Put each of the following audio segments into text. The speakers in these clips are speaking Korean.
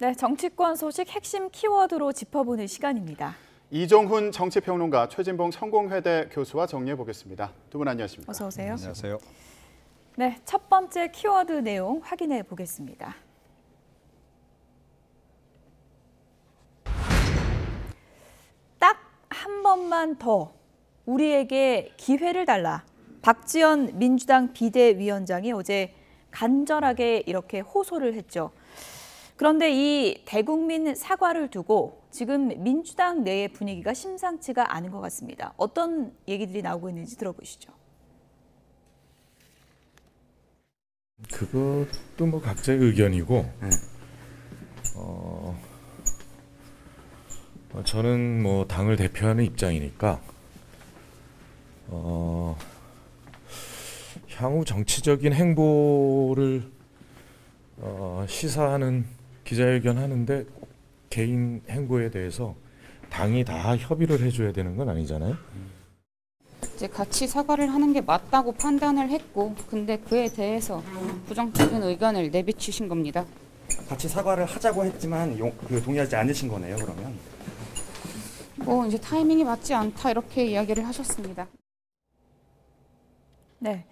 네, 정치권 소식 핵심 키워드로 짚어보는 시간입니다. 이종훈 정치평론가, 최진봉 성공회대 교수와 정리해 보겠습니다. 두 분 안녕하십니까? 어서 오세요. 안녕하세요. 네, 첫 번째 키워드 내용 확인해 보겠습니다. 딱 한 번만 더 우리에게 기회를 달라. 박지원 민주당 비대위원장이 어제 간절하게 이렇게 호소를 했죠. 그런데 이 대국민 사과를 두고 지금 민주당 내의 분위기가 심상치가 않은 것 같습니다. 어떤 얘기들이 나오고 있는지 들어보시죠. 그것도 뭐 각자의 의견이고, 저는 뭐 당을 대표하는 입장이니까 향후 정치적인 행보를 시사하는 기자회견 하는데 개인 행보에 대해서 당이 다 협의를 해줘야 되는 건 아니잖아요. 이제 같이 사과를 하는 게 맞다고 판단을 했고, 근데 그에 대해서 부정적인 의견을 내비치신 겁니다. 같이 사과를 하자고 했지만 동의하지 않으신 거네요, 그러면? 뭐 이제 타이밍이 맞지 않다 이렇게 이야기를 하셨습니다. 네,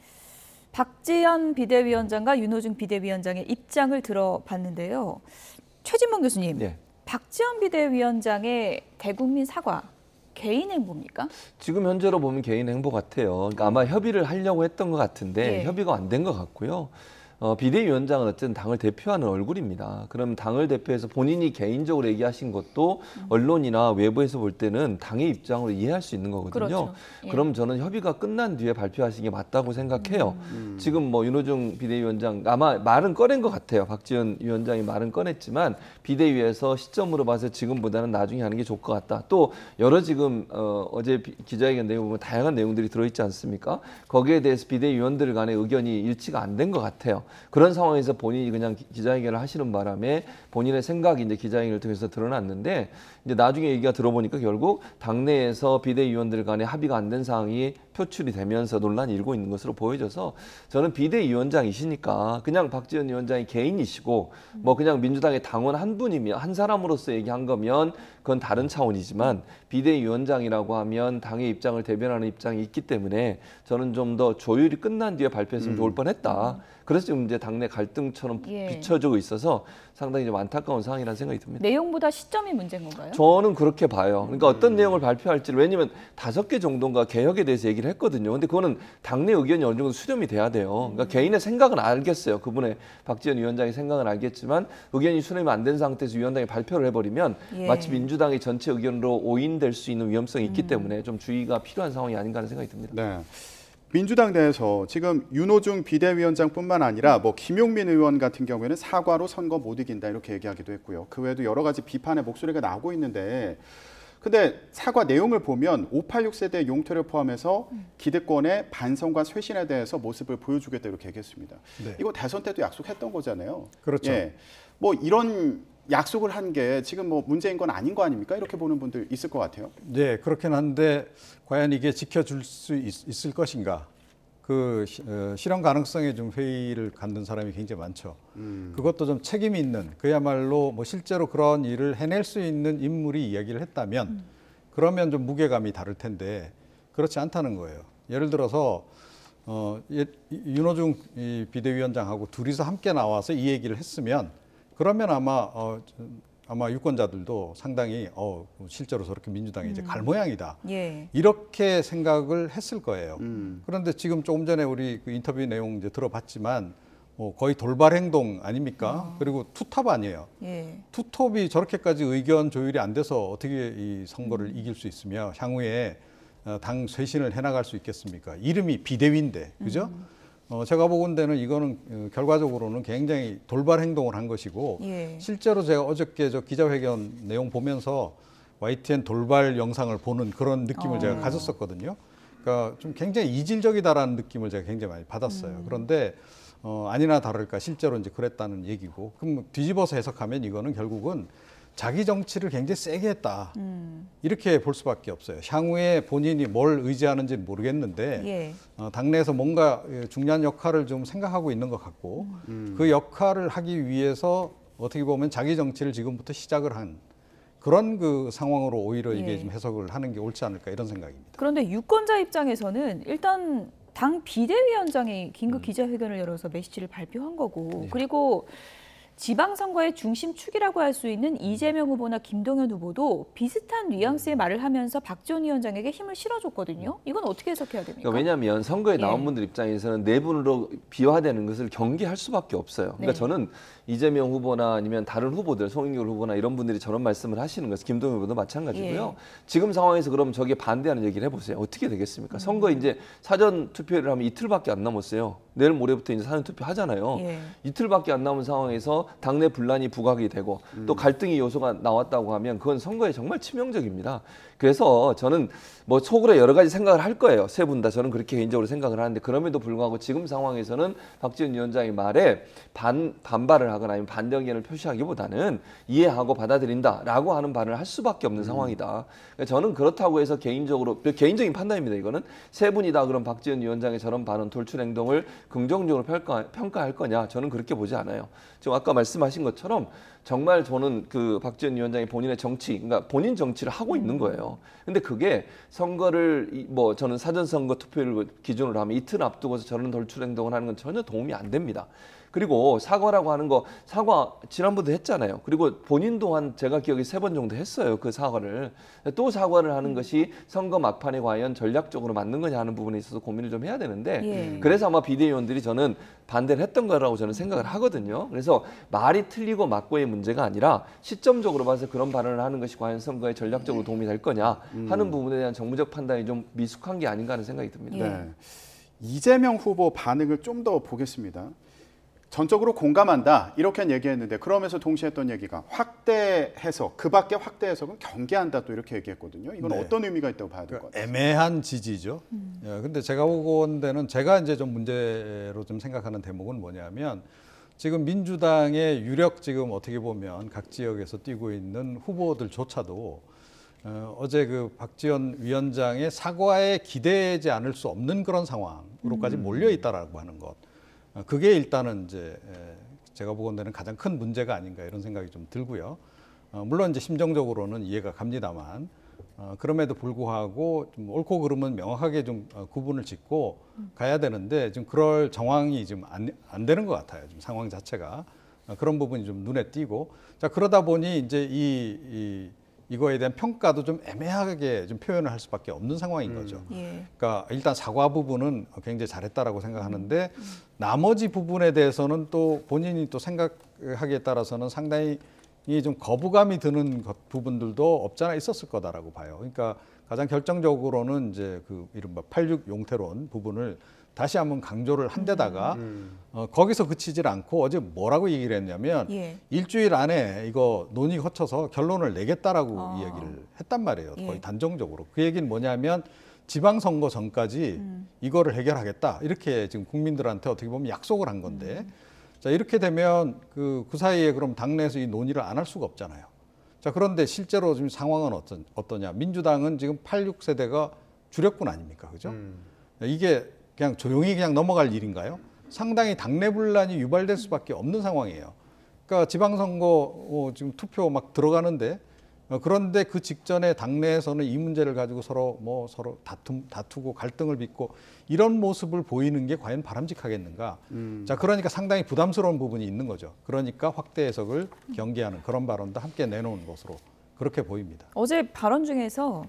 박지원 비대위원장과 윤호중 비대위원장의 입장을 들어봤는데요. 최진봉 교수님, 네. 박지원 비대위원장의 대국민 사과, 개인 행보입니까? 지금 현재로 보면 개인 행보 같아요. 그러니까 아마 협의를 하려고 했던 것 같은데 협의가 안 된 것 같고요. 비대위원장은 어쨌든 당을 대표하는 얼굴입니다. 그럼 당을 대표해서 본인이 개인적으로 얘기하신 것도 언론이나 외부에서 볼 때는 당의 입장으로 이해할 수 있는 거거든요. 그렇죠. 예. 그럼 저는 협의가 끝난 뒤에 발표하신 게 맞다고 생각해요. 지금 뭐 윤호중 비대위원장 아마 말은 꺼낸 것 같아요. 박지원 위원장이 말은 꺼냈지만 비대위에서 시점으로 봐서 지금보다는 나중에 하는 게 좋을 것 같다. 또 여러 지금 어제 기자회견 내용 보면 다양한 내용들이 들어있지 않습니까? 거기에 대해서 비대위원들 간의 의견이 일치가 안 된 것 같아요. 그런 상황에서 본인이 그냥 기자회견을 하시는 바람에 본인의 생각이 이제 기자회견을 통해서 드러났는데, 이제 나중에 얘기가 들어보니까 결국 당내에서 비대위원들 간에 합의가 안 된 사항이 표출이 되면서 논란이 일고 있는 것으로 보여져서, 저는 비대위원장이시니까 그냥 박지원 위원장이 개인이시고 뭐 그냥 민주당의 당원 한 분이면, 한 사람으로서 얘기한 거면 그건 다른 차원이지만 비대위원장이라고 하면 당의 입장을 대변하는 입장이 있기 때문에 저는 좀 더 조율이 끝난 뒤에 발표했으면 좋을 뻔했다. 그래서 지금 이제 당내 갈등처럼 비춰지고 있어서 상당히 좀 안타까운 상황이라는 생각이 듭니다. 내용보다 시점이 문제인 건가요? 저는 그렇게 봐요. 그러니까 어떤 내용을 발표할지를, 왜냐면 5개 정도인가 개혁에 대해서 얘기를 했거든요. 근데 그거는 당내 의견이 어느 정도 수렴이 돼야 돼요. 그러니까 개인의 생각은 알겠어요. 그분의 박지원 위원장의 생각은 알겠지만 의견이 수렴이 안 된 상태에서 위원장이 발표를 해버리면 마치 민주당의 전체 의견으로 오인될 수 있는 위험성이 있기 때문에 좀 주의가 필요한 상황이 아닌가 하는 생각이 듭니다. 네. 민주당 내에서 지금 윤호중 비대위원장뿐만 아니라 뭐 김용민 의원 같은 경우에는 사과로 선거 못 이긴다 이렇게 얘기하기도 했고요. 그 외에도 여러 가지 비판의 목소리가 나오고 있는데, 근데 사과 내용을 보면 586 세대 용퇴를 포함해서 기득권의 반성과 쇄신에 대해서 모습을 보여주겠다 이렇게 얘기했습니다. 네. 이거 대선 때도 약속했던 거잖아요. 그렇죠. 예. 뭐 이런 약속을 한 게 지금 뭐 문제인 건 아닌 거 아닙니까? 이렇게 보는 분들 있을 것 같아요. 네, 그렇긴 한데 과연 이게 지켜줄 수 있을 것인가? 그 실현 가능성에 좀 회의를 갖는 사람이 굉장히 많죠. 그것도 좀 책임 있는, 그야말로 뭐 실제로 그런 일을 해낼 수 있는 인물이 이야기를 했다면 그러면 좀 무게감이 다를 텐데 그렇지 않다는 거예요. 예를 들어서 윤호중 비대위원장하고 둘이서 함께 나와서 이 얘기를 했으면 그러면 아마 유권자들도 상당히 실제로 저렇게 민주당이 이제 갈 모양이다. 이렇게 생각을 했을 거예요. 그런데 지금 조금 전에 우리 그 인터뷰 내용 이제 들어봤지만 거의 돌발 행동 아닙니까? 그리고 투탑 아니에요. 투톱이 저렇게까지 의견 조율이 안 돼서 어떻게 이 선거를 이길 수 있으며 향후에 당 쇄신을 해나갈 수 있겠습니까? 이름이 비대위인데, 그죠? 제가 보건대는 이거는 결과적으로는 굉장히 돌발 행동을 한 것이고, 실제로 제가 어저께 저 기자회견 내용 보면서 YTN 돌발 영상을 보는 그런 느낌을 제가 가졌었거든요. 그러니까 좀 굉장히 이질적이다라는 느낌을 제가 굉장히 많이 받았어요. 그런데 아니나 다를까 실제로 이제 그랬다는 얘기고, 그럼 뒤집어서 해석하면 이거는 결국은 자기 정치를 굉장히 세게 했다. 이렇게 볼 수밖에 없어요. 향후에 본인이 뭘 의지하는지는 모르겠는데 당내에서 뭔가 중요한 역할을 좀 생각하고 있는 것 같고 그 역할을 하기 위해서 어떻게 보면 자기 정치를 지금부터 시작을 한 그런 그 상황으로 오히려 이게 예. 좀 해석을 하는 게 옳지 않을까 이런 생각입니다. 그런데 유권자 입장에서는 일단 당 비대위원장이 긴급 기자회견을 열어서 메시지를 발표한 거고 예. 그리고 지방선거의 중심축이라고 할 수 있는 이재명 후보나 김동연 후보도 비슷한 뉘앙스의 말을 하면서 박지원 위원장에게 힘을 실어줬거든요. 이건 어떻게 해석해야 됩니까? 그러니까 왜냐하면 선거에 나온 예. 분들 입장에서는 내분으로 비화되는 것을 경계할 수밖에 없어요. 그러니까 네. 저는 이재명 후보나 아니면 다른 후보들, 송영길 후보나 이런 분들이 저런 말씀을 하시는 것은 김동연 후보도 마찬가지고요. 예. 지금 상황에서 그럼 저게 반대하는 얘기를 해보세요. 어떻게 되겠습니까? 선거 이제 사전 투표를 하면 이틀밖에 안 남았어요. 내일 모레부터 이제 사전 투표 하잖아요. 예. 이틀밖에 안 남은 상황에서 당내 분란이 부각이 되고 또 갈등의 요소가 나왔다고 하면 그건 선거에 정말 치명적입니다. 그래서 저는 뭐 속으로 여러 가지 생각을 할 거예요. 세 분 다 저는 그렇게 개인적으로 생각을 하는데 그럼에도 불구하고 지금 상황에서는 박지원 위원장의 말에 반발을 하거나 아니면 반대 의견을 표시하기보다는 이해하고 받아들인다라고 하는 발언을 할 수밖에 없는 상황이다. 그러니까 저는 그렇다고 해서 개인적인 판단입니다. 이거는 세 분이 다 그럼 박지원 위원장의 저런 발언 돌출 행동을 긍정적으로 평가할 거냐? 저는 그렇게 보지 않아요. 지금 아까 말씀하신 것처럼 정말 저는 그 박지원 위원장이 본인의 정치, 그러니까 본인 정치를 하고 있는 거예요. 근데 그게 선거를 뭐 저는 사전선거 투표를 기준으로 하면 이틀 앞두고서 저런 돌출 행동을 하는 건 전혀 도움이 안 됩니다. 그리고 사과라고 하는 거 사과 지난번도 했잖아요. 그리고 본인 또한 제가 기억에 3번 정도 했어요. 그 사과를. 또 사과를 하는 것이 선거 막판에 과연 전략적으로 맞는 거냐 하는 부분에 있어서 고민을 좀 해야 되는데 예. 그래서 아마 비대위원들이 저는 반대를 했던 거라고 저는 생각을 하거든요. 그래서 말이 틀리고 맞고의 문제가 아니라 시점적으로 봐서 그런 발언을 하는 것이 과연 선거에 전략적으로 도움이 될 거냐 하는 부분에 대한 정무적 판단이 좀 미숙한 게 아닌가 하는 생각이 듭니다. 예. 네. 이재명 후보 반응을 좀 더 보겠습니다. 전적으로 공감한다 이렇게 얘기했는데 그러면서 동시에 했던 얘기가 확대 해석, 그 밖에 확대 해석은 경계한다 또 이렇게 얘기했거든요. 이건 네. 어떤 의미가 있다고 봐야 될 것 같아요? 애매한 지지죠. 예, 근데 제가 보건대는 제가 이제 좀 문제로 좀 생각하는 대목은 뭐냐면 지금 민주당의 유력 지금 어떻게 보면 각 지역에서 뛰고 있는 후보들조차도 어제 그 박지원 위원장의 사과에 기대지 않을 수 없는 그런 상황으로까지 몰려 있다라고 하는 것. 그게 일단은 이제 제가 보건대는 가장 큰 문제가 아닌가 이런 생각이 좀 들고요. 물론 이제 심정적으로는 이해가 갑니다만 그럼에도 불구하고 좀 옳고 그름은 명확하게 좀 구분을 짓고 가야 되는데 지금 그럴 정황이 지금 안 되는 것 같아요. 지금 상황 자체가 그런 부분이 좀 눈에 띄고 자 그러다 보니 이제 이거에 대한 평가도 좀 애매하게 좀 표현을 할 수밖에 없는 상황인 거죠. 예. 그러니까 일단 사과 부분은 굉장히 잘했다라고 생각하는데 나머지 부분에 대해서는 또 본인이 또 생각하기에 따라서는 상당히 좀 거부감이 드는 부분들도 없잖아 있었을 거다라고 봐요. 그러니까 가장 결정적으로는 이제 그 이른바 86 용태론 부분을 다시 한번 강조를 한 데다가 거기서 그치질 않고 어제 뭐라고 얘기를 했냐면 예. 일주일 안에 이거 논의 거쳐서 결론을 내겠다라고 이야기를 했단 말이에요. 거의 예. 단정적으로. 그 얘기는 뭐냐면 지방선거 전까지 이거를 해결하겠다. 이렇게 지금 국민들한테 어떻게 보면 약속을 한 건데 자 이렇게 되면 그 사이에 그럼 당내에서 이 논의를 안 할 수가 없잖아요. 자 그런데 실제로 지금 상황은 어떠냐. 민주당은 지금 86세대가 주력군 아닙니까? 그죠? 이게 그냥 조용히 그냥 넘어갈 일인가요? 상당히 당내 분란이 유발될 수밖에 없는 상황이에요. 그러니까 지방선거 지금 투표 막 들어가는데 그런데 그 직전에 당내에서는 이 문제를 가지고 서로 다투고 갈등을 빚고 이런 모습을 보이는 게 과연 바람직하겠는가? 자 그러니까 상당히 부담스러운 부분이 있는 거죠. 그러니까 확대 해석을 경계하는 그런 발언도 함께 내놓은 것으로 그렇게 보입니다. 어제 발언 중에서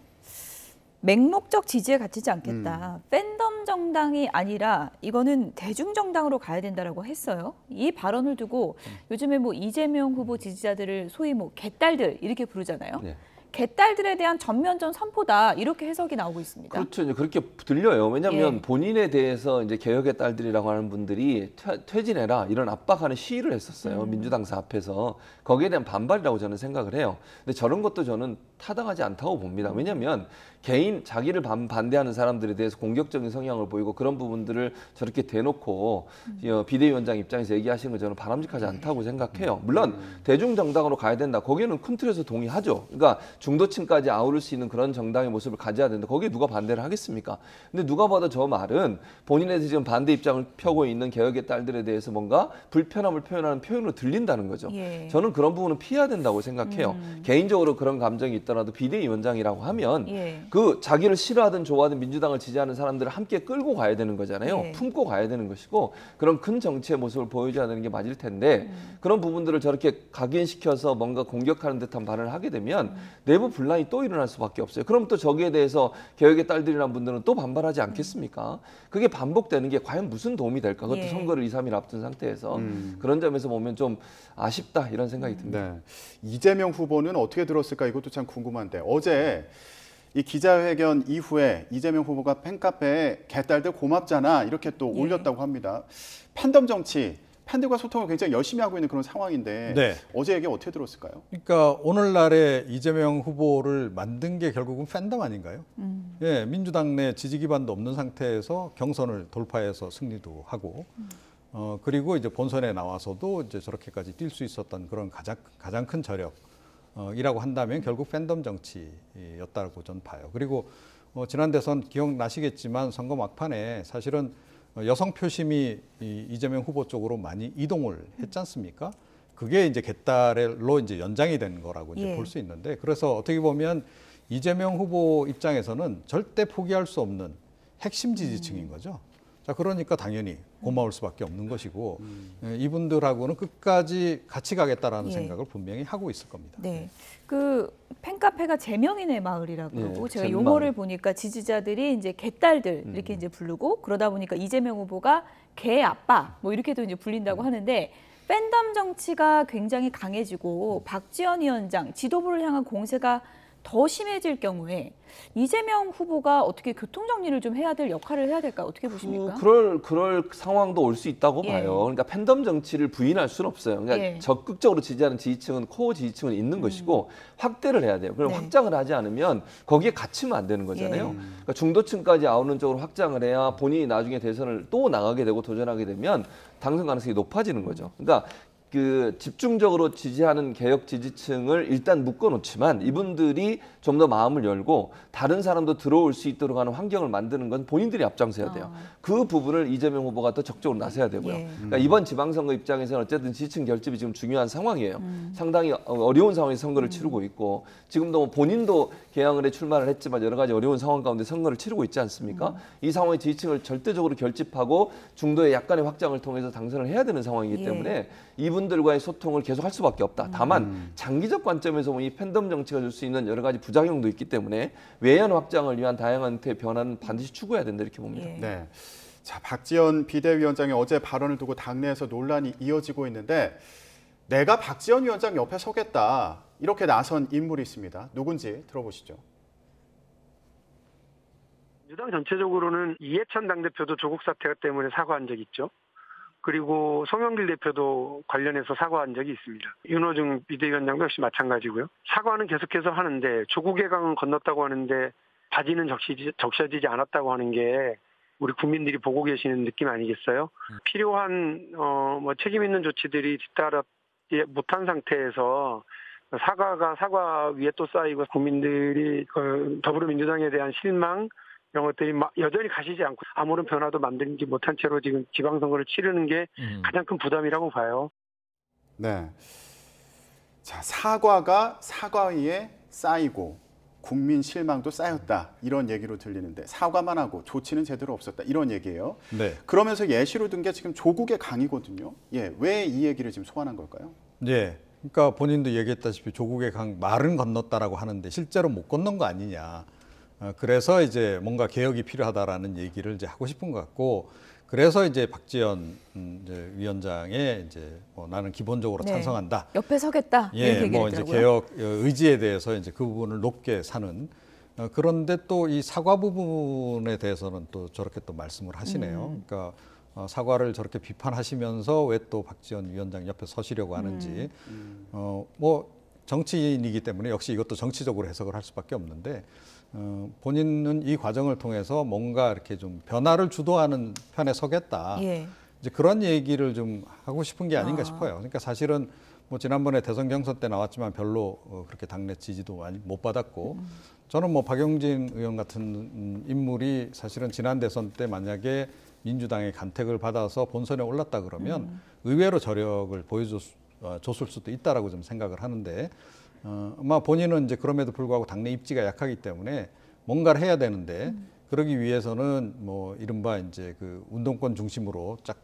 맹목적 지지에 갇히지 않겠다. 팬덤 정당이 아니라 이거는 대중 정당으로 가야 된다라고 했어요. 이 발언을 두고 요즘에 뭐 이재명 후보 지지자들을 소위 뭐 개딸들 이렇게 부르잖아요. 네. 개딸들에 대한 전면전 선포다 이렇게 해석이 나오고 있습니다. 그렇죠. 이제 그렇게 들려요. 왜냐하면 예. 본인에 대해서 이제 개혁의 딸들이라고 하는 분들이 퇴진해라 이런 압박하는 시위를 했었어요. 민주당사 앞에서 거기에 대한 반발이라고 저는 생각을 해요. 근데 저런 것도 저는 타당하지 않다고 봅니다. 왜냐하면 개인 자기를 반대하는 사람들에 대해서 공격적인 성향을 보이고 그런 부분들을 저렇게 대놓고 비대위원장 입장에서 얘기하시는 건 저는 바람직하지 않다고 생각해요. 물론 대중정당으로 가야 된다. 거기에는 큰 틀에서 동의하죠. 그러니까 중도층까지 아우를 수 있는 그런 정당의 모습을 가져야 되는데 거기에 누가 반대를 하겠습니까? 근데 누가 봐도 저 말은 본인의 지금 반대 입장을 펴고 있는 개혁의 딸들에 대해서 뭔가 불편함을 표현하는 표현으로 들린다는 거죠. 예. 저는 그런 부분은 피해야 된다고 생각해요. 개인적으로 그런 감정이 있더라도 비대위원장이라고 하면 예. 그 자기를 싫어하든 좋아하든 민주당을 지지하는 사람들을 함께 끌고 가야 되는 거잖아요. 예. 품고 가야 되는 것이고 그런 큰 정치의 모습을 보여줘야 되는 게 맞을 텐데 그런 부분들을 저렇게 각인시켜서 뭔가 공격하는 듯한 발언을 하게 되면 내부 분란이 또 일어날 수밖에 없어요. 그럼 또 저기에 대해서 개혁의 딸들이라는 분들은 또 반발하지 않겠습니까? 그게 반복되는 게 과연 무슨 도움이 될까? 그것도 예. 선거를 2, 3일 앞둔 상태에서 그런 점에서 보면 좀 아쉽다 이런 생각이 듭니다. 네. 이재명 후보는 어떻게 들었을까 이것도 참 궁금한데 어제 이 기자회견 이후에 이재명 후보가 팬카페에 개딸들 고맙잖아 이렇게 또 예. 올렸다고 합니다. 팬덤 정치, 팬들과 소통을 굉장히 열심히 하고 있는 그런 상황인데 네. 어제 얘기 어떻게 들었을까요? 그러니까 오늘날에 이재명 후보를 만든 게 결국은 팬덤 아닌가요? 예, 민주당 내 지지 기반도 없는 상태에서 경선을 돌파해서 승리도 하고, 그리고 이제 본선에 나와서도 이제 저렇게까지 뛸 수 있었던 그런 가장 큰 저력이라고 한다면 결국 팬덤 정치였다고 저는 봐요. 그리고 지난 대선 기억나시겠지만 선거 막판에 사실은 여성 표심이 이재명 후보 쪽으로 많이 이동을 했지 않습니까? 그게 이제 개딸로 이제 연장이 된 거라고 이제 예. 볼 수 있는데 그래서 어떻게 보면 이재명 후보 입장에서는 절대 포기할 수 없는 핵심 지지층인 거죠. 자, 그러니까 당연히 고마울 수밖에 없는 것이고 이분들하고는 끝까지 같이 가겠다라는 예. 생각을 분명히 하고 있을 겁니다. 네. 그 팬카페가 제명인의 마을이라고 네, 그러고 제가 잼마을. 용어를 보니까 지지자들이 이제 개딸들 이렇게 이제 부르고 그러다 보니까 이재명 후보가 개 아빠 뭐 이렇게도 이제 불린다고 하는데 팬덤 정치가 굉장히 강해지고 박지원 위원장 지도부를 향한 공세가 더 심해질 경우에 이재명 후보가 어떻게 교통 정리를 좀 해야 될 역할을 해야 될까 어떻게 보십니까? 그럴 상황도 올 수 있다고 예. 봐요. 그러니까 팬덤 정치를 부인할 수는 없어요. 그러니까 예. 적극적으로 지지하는 지지층은 코어 지지층은 있는 것이고 확대를 해야 돼요. 그럼 네. 확장을 하지 않으면 거기에 갇히면 안 되는 거잖아요. 예. 그러니까 중도층까지 아우르는 쪽으로 확장을 해야 본인이 나중에 대선을 또 나가게 되고 도전하게 되면 당선 가능성이 높아지는 거죠. 그러니까 그 집중적으로 지지하는 개혁 지지층을 일단 묶어놓지만 이분들이 좀 더 마음을 열고 다른 사람도 들어올 수 있도록 하는 환경을 만드는 건 본인들이 앞장서야 돼요. 그 부분을 이재명 후보가 더 적극적으로 나서야 되고요. 예. 그러니까 이번 지방선거 입장에서는 어쨌든 지지층 결집이 지금 중요한 상황이에요. 상당히 어려운 상황에서 선거를 치르고 있고 지금도 뭐 본인도 개항을에 출마를 했지만 여러 가지 어려운 상황 가운데 선거를 치르고 있지 않습니까? 이 상황의 지지층을 절대적으로 결집하고 중도의 약간의 확장을 통해서 당선을 해야 되는 상황이기 예. 때문에 이분들과의 소통을 계속 할 수밖에 없다. 다만 장기적 관점에서 보면 이 팬덤 정치가 줄 수 있는 여러 가지 부작용도 있기 때문에 외연 확장을 위한 다양한 변화는 반드시 추구해야 된다 이렇게 봅니다. 예. 네. 자, 박지원 비대위원장의 어제 발언을 두고 당내에서 논란이 이어지고 있는데 내가 박지원 위원장 옆에 서겠다 이렇게 나선 인물이 있습니다. 누군지 들어보시죠. 민주당 전체적으로는 이해찬 당대표도 조국 사태 때문에 사과한 적이 있죠. 그리고 송영길 대표도 관련해서 사과한 적이 있습니다. 윤호중 비대위원장도 역시 마찬가지고요. 사과는 계속해서 하는데 조국의 강은 건넜다고 하는데 바지는 적셔지지 않았다고 하는 게 우리 국민들이 보고 계시는 느낌 아니겠어요? 필요한 책임 있는 조치들이 뒤따라 못한 상태에서 사과 위에 또 쌓이고 국민들이 더불어민주당에 대한 실망 이런 것들이 여전히 가시지 않고 아무런 변화도 만들지 못한 채로 지금 지방선거를 치르는 게 가장 큰 부담이라고 봐요. 네. 자, 사과가 사과 위에 쌓이고 국민 실망도 쌓였다 이런 얘기로 들리는데 사과만 하고 조치는 제대로 없었다 이런 얘기예요. 네. 그러면서 예시로 든 게 지금 조국의 강이거든요. 예, 왜 이 얘기를 지금 소환한 걸까요? 네. 그러니까 본인도 얘기했다시피 조국의 강 말은 건넜다라고 하는데 실제로 못 건넌 거 아니냐. 그래서 이제 뭔가 개혁이 필요하다라는 얘기를 이제 하고 싶은 것 같고 그래서 이제 박지원 이제 위원장의 이제 나는 기본적으로 네. 찬성한다. 옆에 서겠다. 이렇게 예, 뭐 이제 얘기했더라고요. 개혁 의지에 대해서 이제 그 부분을 높게 사는. 그런데 또 이 사과 부분에 대해서는 또 저렇게 또 말씀을 하시네요. 그러니까 사과를 저렇게 비판하시면서 왜 또 박지원 위원장 옆에 서시려고 하는지. 뭐 정치인이기 때문에 역시 이것도 정치적으로 해석을 할 수밖에 없는데. 본인은 이 과정을 통해서 뭔가 이렇게 좀 변화를 주도하는 편에 서겠다. 예. 이제 그런 얘기를 좀 하고 싶은 게 아닌가 싶어요. 그러니까 사실은 뭐 지난번에 대선 경선 때 나왔지만 별로 그렇게 당내 지지도 많이 못 받았고 저는 뭐 박용진 의원 같은 인물이 사실은 지난 대선 때 만약에 민주당의 간택을 받아서 본선에 올랐다 그러면 의외로 저력을 보여줬을 수도 있다라고 좀 생각을 하는데 아마 본인은 이제 그럼에도 불구하고 당내 입지가 약하기 때문에 뭔가를 해야 되는데 그러기 위해서는 뭐 이른바 이제 그 운동권 중심으로 쫙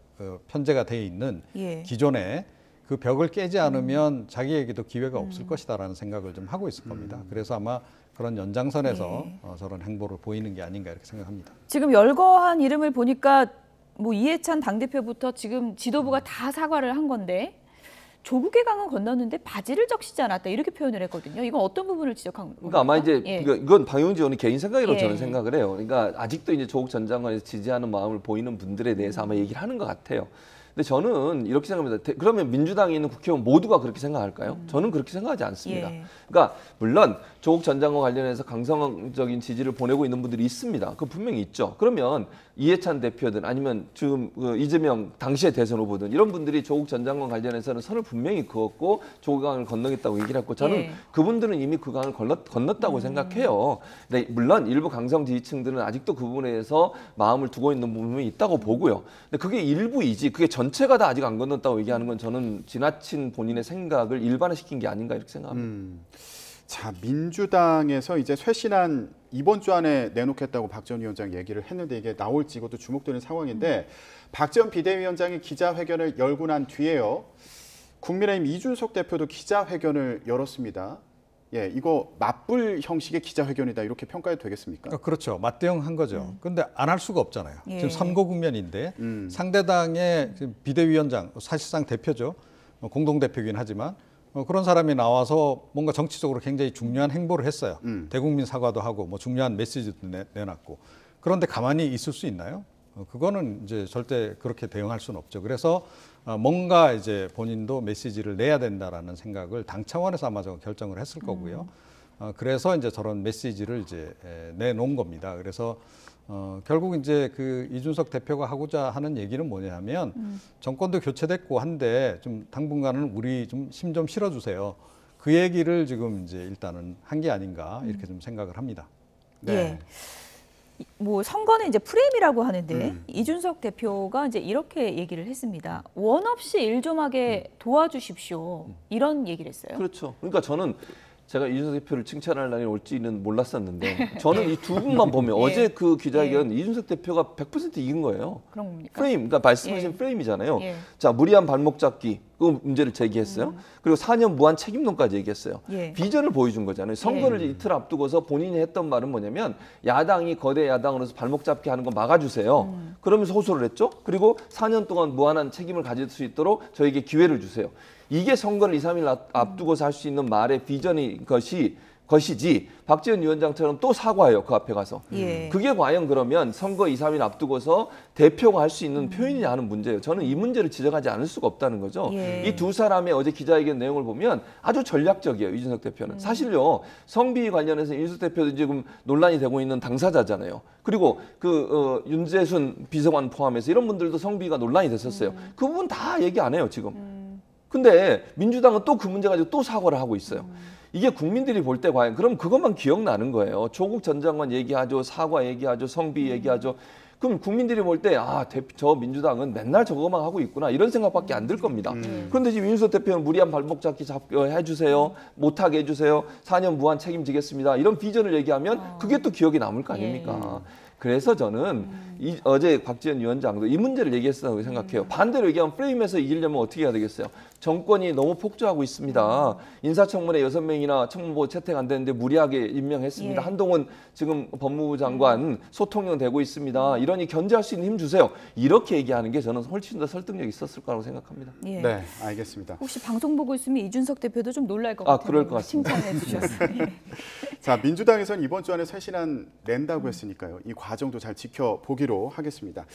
편제가 돼 있는 예. 기존에 그 벽을 깨지 않으면 자기에게도 기회가 없을 것이다라는 생각을 좀 하고 있을 겁니다. 그래서 아마 그런 연장선에서 저런 행보를 보이는 게 아닌가 이렇게 생각합니다. 지금 열거한 이름을 보니까 뭐 이해찬 당대표부터 지금 지도부가 다 사과를 한 건데 조국의 강은 건넜는데 바지를 적시지 않았다 이렇게 표현을 했거든요. 이건 어떤 부분을 지적한 겁니까? 그러니까 아마 이제 예. 이건 박용진 의원의 개인 생각이라고 예. 저는 생각을 해요. 그러니까 아직도 이제 조국 전 장관에서 지지하는 마음을 보이는 분들에 대해서 아마 얘기를 하는 것 같아요. 근데 저는 이렇게 생각합니다. 그러면 민주당에 있는 국회의원 모두가 그렇게 생각할까요? 저는 그렇게 생각하지 않습니다. 예. 그러니까 물론 조국 전 장관 관련해서 강성적인 지지를 보내고 있는 분들이 있습니다. 그 분명히 있죠. 그러면 이해찬 대표든 아니면 지금 이재명 당시의 대선 후보든 이런 분들이 조국 전 장관 관련해서는 선을 분명히 그었고 조국 강을 건너겠다고 얘기를 했고 저는 예. 그분들은 이미 그 강을 건넜다고 생각해요. 근데 물론 일부 강성 지지층들은 아직도 그 부분에 대해서 마음을 두고 있는 부분이 있다고 보고요. 근데 그게 일부이지 그게 전체가 다 아직 안 건넜다고 얘기하는 건 저는 지나친 본인의 생각을 일반화시킨 게 아닌가 이렇게 생각합니다. 자, 민주당에서 이제 쇄신안 이번 주 안에 내놓겠다고 박 전 위원장 얘기를 했는데 이게 나올지 이것도 주목되는 상황인데 박 전 비대위원장이 기자회견을 열고 난 뒤에요. 국민의힘 이준석 대표도 기자회견을 열었습니다. 예, 이거 맞불 형식의 기자회견이다 이렇게 평가해도 되겠습니까? 그렇죠. 맞대응한 거죠. 그런데 안 할 수가 없잖아요. 예. 지금 선거 국면인데 상대당의 지금 비대위원장, 사실상 대표죠. 공동대표이긴 하지만 그런 사람이 나와서 뭔가 정치적으로 굉장히 중요한 행보를 했어요. 대국민 사과도 하고 뭐 중요한 메시지도 내놨고. 그런데 가만히 있을 수 있나요? 그거는 이제 절대 그렇게 대응할 수는 없죠. 그래서 뭔가 이제 본인도 메시지를 내야 된다라는 생각을 당 차원에서 아마 결정을 했을 거고요. 그래서 이제 저런 메시지를 이제 내놓은 겁니다. 그래서 결국 이제 그 이준석 대표가 하고자 하는 얘기는 뭐냐면 정권도 교체됐고 한데 좀 당분간은 우리 좀 힘 좀 실어주세요. 그 얘기를 지금 이제 일단은 한 게 아닌가 이렇게 좀 생각을 합니다. 네. 예. 뭐 선거는 이제 프레임이라고 하는데 이준석 대표가 이제 이렇게 얘기를 했습니다. 원 없이 일 좀 하게 도와주십시오. 이런 얘기를 했어요. 그렇죠. 그러니까 저는 제가 이준석 대표를 칭찬할 날이 올지는 몰랐었는데 저는 이 두 분만 보면 예. 어제 그 기자회견 이준석 대표가 100% 이긴 거예요. 그런 겁니까? 프레임, 그러니까 말씀하신 예. 프레임이잖아요. 예. 자, 무리한 발목 잡기 그 문제를 제기했어요. 그리고 4년 무한 책임론까지 얘기했어요. 예. 비전을 보여준 거잖아요. 선거를 이틀 앞두고서 본인이 했던 말은 뭐냐면 야당이 거대 야당으로서 발목 잡기 하는 거 막아주세요. 그러면서 호소를 했죠. 그리고 4년 동안 무한한 책임을 가질 수 있도록 저에게 기회를 주세요. 이게 선거를 2, 3일 앞두고서 할 수 있는 말의 비전이 것이지 박지원 위원장처럼 또 사과해요. 그 앞에 가서. 예. 그게 과연 그러면 선거 2, 3일 앞두고서 대표가 할 수 있는 표현이냐 하는 문제예요. 저는 이 문제를 지적하지 않을 수가 없다는 거죠. 예. 이 두 사람의 어제 기자회견 내용을 보면 아주 전략적이에요. 이준석 대표는. 사실요. 성비 관련해서 이준석 대표도 지금 논란이 되고 있는 당사자잖아요. 그리고 윤재순 비서관 포함해서 이런 분들도 성비가 논란이 됐었어요. 그 부분 다 얘기 안 해요. 지금. 근데 민주당은 또 그 문제 가지고 또 사과를 하고 있어요. 이게 국민들이 볼 때 과연 그럼 그것만 기억나는 거예요. 조국 전 장관 얘기하죠. 사과 얘기하죠. 성비 얘기하죠. 그럼 국민들이 볼 때 저 민주당은 맨날 저거만 하고 있구나 이런 생각밖에 안 들 겁니다. 그런데 지금 윤석열 대표는 무리한 발목 잡기 해주세요. 못하게 해주세요. 4년 무한 책임지겠습니다. 이런 비전을 얘기하면 그게 또 기억에 남을 거 아닙니까? 그래서 저는 어제 박지원 위원장도 이 문제를 얘기했다고 생각해요. 반대로 얘기하면 프레임에서 이기려면 어떻게 해야 되겠어요? 정권이 너무 폭주하고 있습니다. 인사청문회 6명이나 청문보 채택 안 되는데 무리하게 임명했습니다. 예. 한동훈 지금 법무부 장관 소통령 되고 있습니다. 이러니 견제할 수 있는 힘 주세요. 이렇게 얘기하는 게 저는 훨씬 더 설득력이 있었을 거라고 생각합니다. 예. 네, 알겠습니다. 혹시 방송 보고 있으면 이준석 대표도 좀 놀랄 것 같아요. 그럴 것 같습니다. 칭찬해 주셨어요. 예. 자, 민주당에서는 이번 주 안에 쇄신안 낸다고 했으니까요. 이 과정도 잘 지켜보기로 하겠습니다.